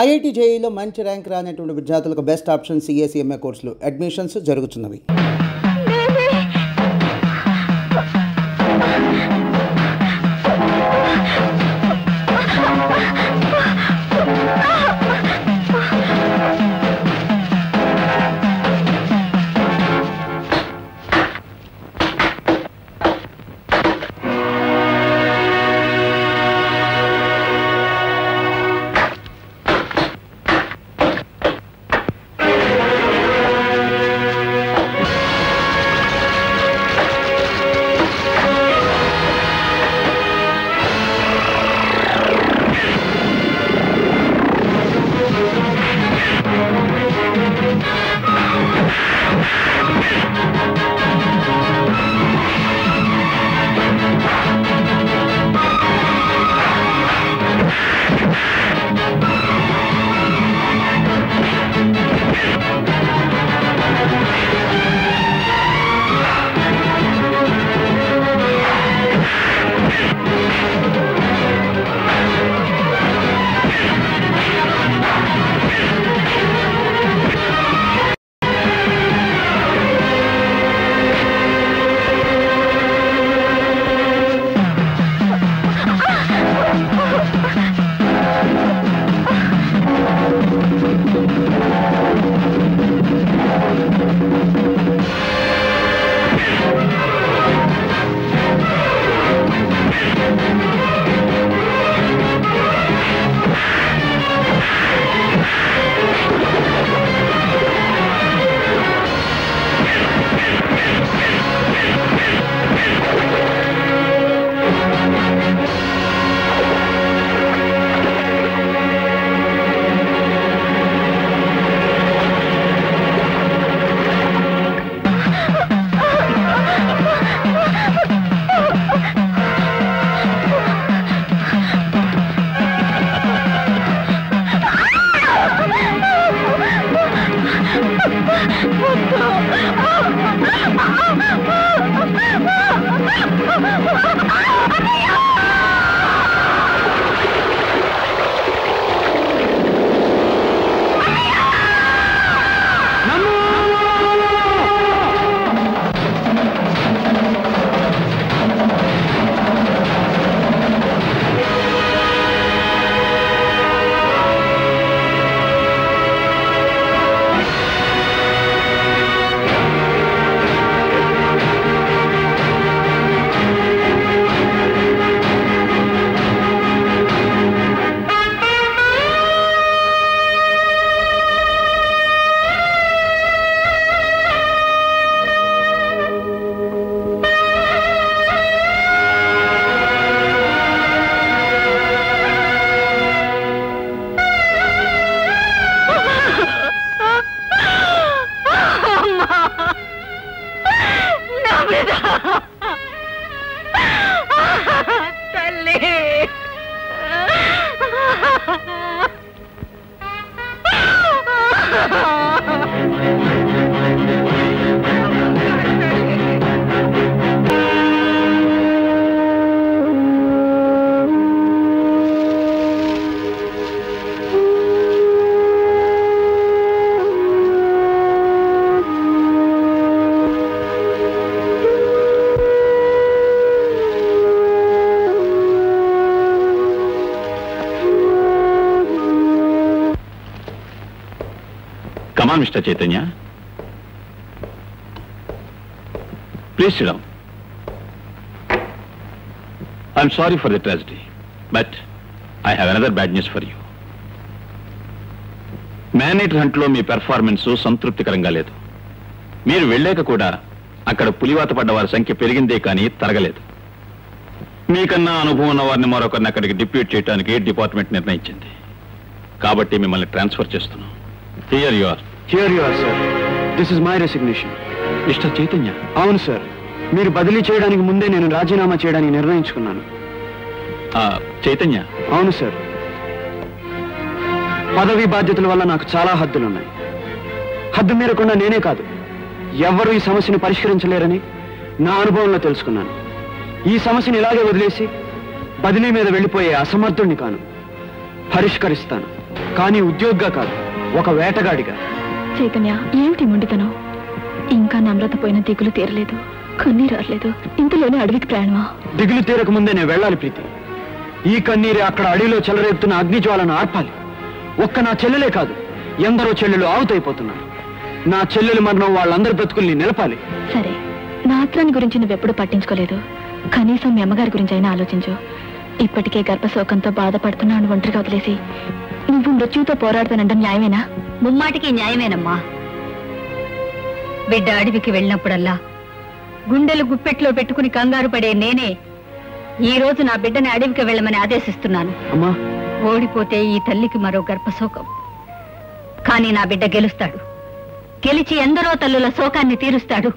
IIT జేఈలో మంచి rank రానటువంటి విద్యార్థులకు బెస్ట్ ఆప్షన్ సిఎస్ఈఎంఏ కోర్సులు admissions జరుగుతున్నవి. Come on, Mr. Chaitanya. Please sit down. I'm sorry for the tragedy, but I have another bad news for you. Man-eater hunt lo me performance సంతృప్తికరంగా లేదు. మీరు వెళ్ళాక కూడా అక్కడ పులివాత పడ్డ వారి సంఖ్య పెరిగిందే కానీ తరగలేదు. మీకన్నా అనుభవం ఉన్న వారిని మరొకరిని అక్కడికి డిప్యూట్ చేయడానికి డిపార్ట్మెంట్ నిర్ణయించింది. కాబట్టి మిమ్మల్ని ట్రాన్స్ఫర్ చేస్తున్నాం. Here you are. Here you are, sir. This is my resignation. Mr. Chaitanya. అవును సార్, మీరు బదిలీ చేయడానికి ముందే నేను రాజీనామా చేయడానికి నిర్ణయించుకున్నాను. చైతన్య. అవును సార్, పదవి బాధ్యతల వల్ల నాకు చాలా హద్దులున్నాయి. హద్దు మీరకుండా నేనే కాదు, ఎవ్వరూ ఈ సమస్యను పరిష్కరించలేరని నా అనుభవంలో తెలుసుకున్నాను. ఈ సమస్యను ఇలాగే వదిలేసి బదిలీ మీద వెళ్ళిపోయే అసమర్థుణ్ణి కాను, పరిష్కరిస్తాను. కానీ ఉద్యోగిగా కాదు, ఒక వేటగాడిగా. చైతన్య, ఏమిటి మొండితనం? ఇంకా నమ్రత పోయిన దిగులు తీరలేదు, కన్నీరు రాలేదు, ఇంతలోనే అడవికి ప్రయాణమా? దిగులు తీరక ముందే నేను వెళ్ళాలి ప్రీతి. ఈ కన్నీరే అక్కడ అడవిలో చెలరేపుతున్న అగ్నిజ్వాలను ఆర్పాలి. ఒక్క నా చెల్లెలే కాదు, ఎందరో చెల్లెలు ఆవుతైపోతున్నారు. నా చెల్లెలు మరణం వాళ్ళందరి బ్రతుకుల్ని నిలపాలి. సరే, నా ఆత్రాన్ని గురించి నువ్వెప్పుడు పట్టించుకోలేదు. కనీసం మీ అమ్మగారి గురించి అయినా ఆలోచించు. ఇప్పటికే గర్భశోకంతో బాధపడుతున్నాను ఒంటరిగా వదిలేసి నువ్వు మృత్యుతో పోరాడుతానంటే న్యాయమేనా? ముమ్మాటికి న్యాయమేనమ్మా. బిడ్డ అడవికి వెళ్ళినప్పుడల్లా గుండెలు గుప్పెట్లో పెట్టుకుని కంగారు పడే నేనే ఈ రోజు నా బిడ్డని అడవికి వెళ్ళమని ఆదేశిస్తున్నాను. అమ్మా, ఓడిపోతే ఈ తల్లికి మరో గర్భశోకం. కానీ నా బిడ్డ గెలుస్తాడు. గెలిచి ఎందరో తల్లుల శోకాన్ని తీరుస్తాడు.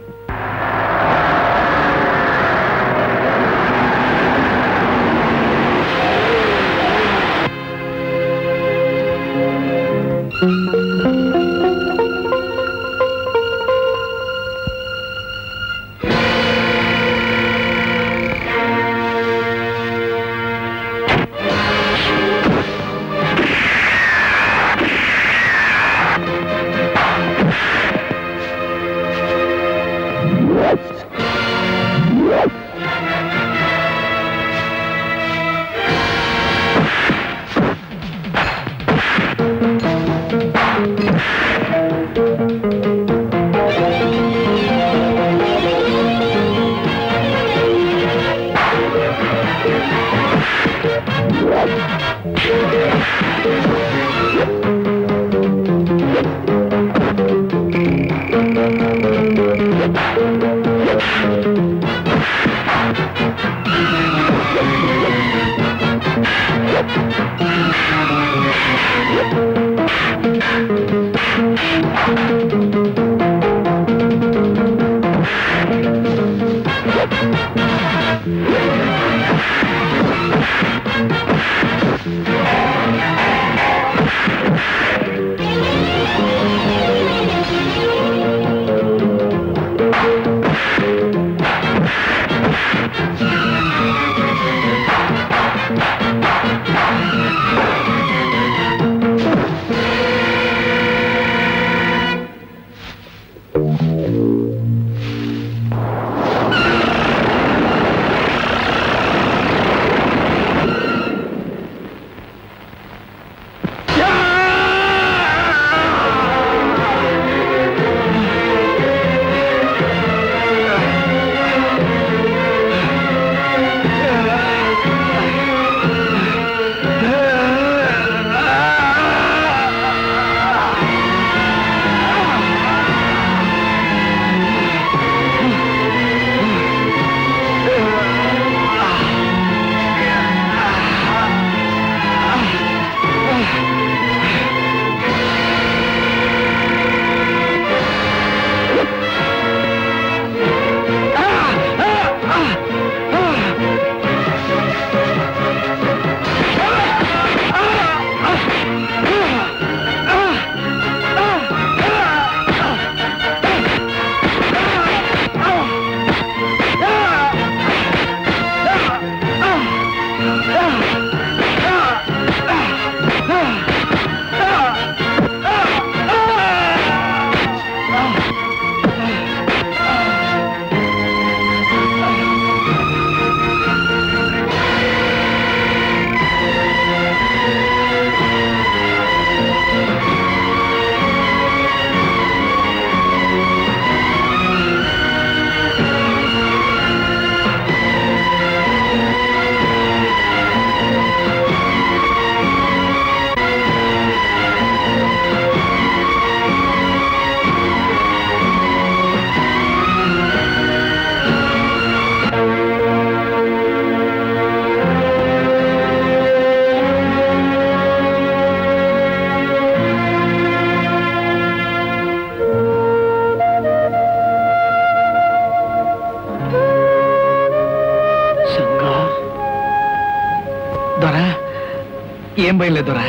ఏం భయం లేదురా,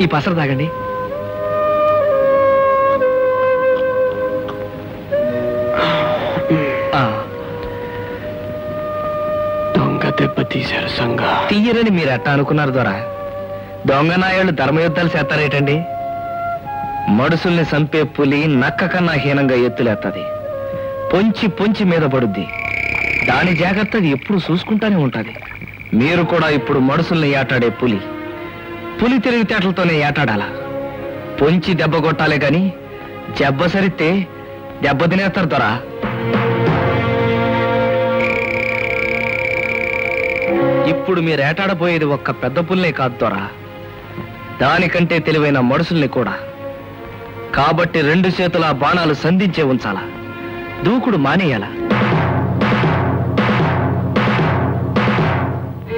ఈ పసరు తాగండి. దొంగ దెబ్బ తీశారు సంగా. తీయరని మీరు ఎట్టా అనుకున్నారు దొరా? దొంగనాయాళ్ళు ధర్మయుద్ధాలు చేస్తారేటండి? మడుసుల్ని చంపే పులి నక్క కన్నా హీనంగా ఎత్తులేస్తుంది. పొంచి పొంచి మీద పడుద్ది. దాని జాగ్రత్త అది ఎప్పుడు చూసుకుంటానే ఉంటది. మీరు కూడా ఇప్పుడు మడుసుల్ని ఏటాడే పులి తెలివితేటలతోనే ఏటాడాలా. పొంచి దెబ్బ కొట్టాలే గాని జబ్బ సరిస్తే దెబ్బ తినేస్తారు దొరా. ఇప్పుడు మీరు ఏటాడబోయేది ఒక్క పెద్ద పుల్నే కాదు దొరా, దానికంటే తెలివైన మడుసుల్ని కూడా. కాబట్టి 2 చేతుల బాణాలు సంధించే ఉంచాలా, దూకుడు మానేయాలా.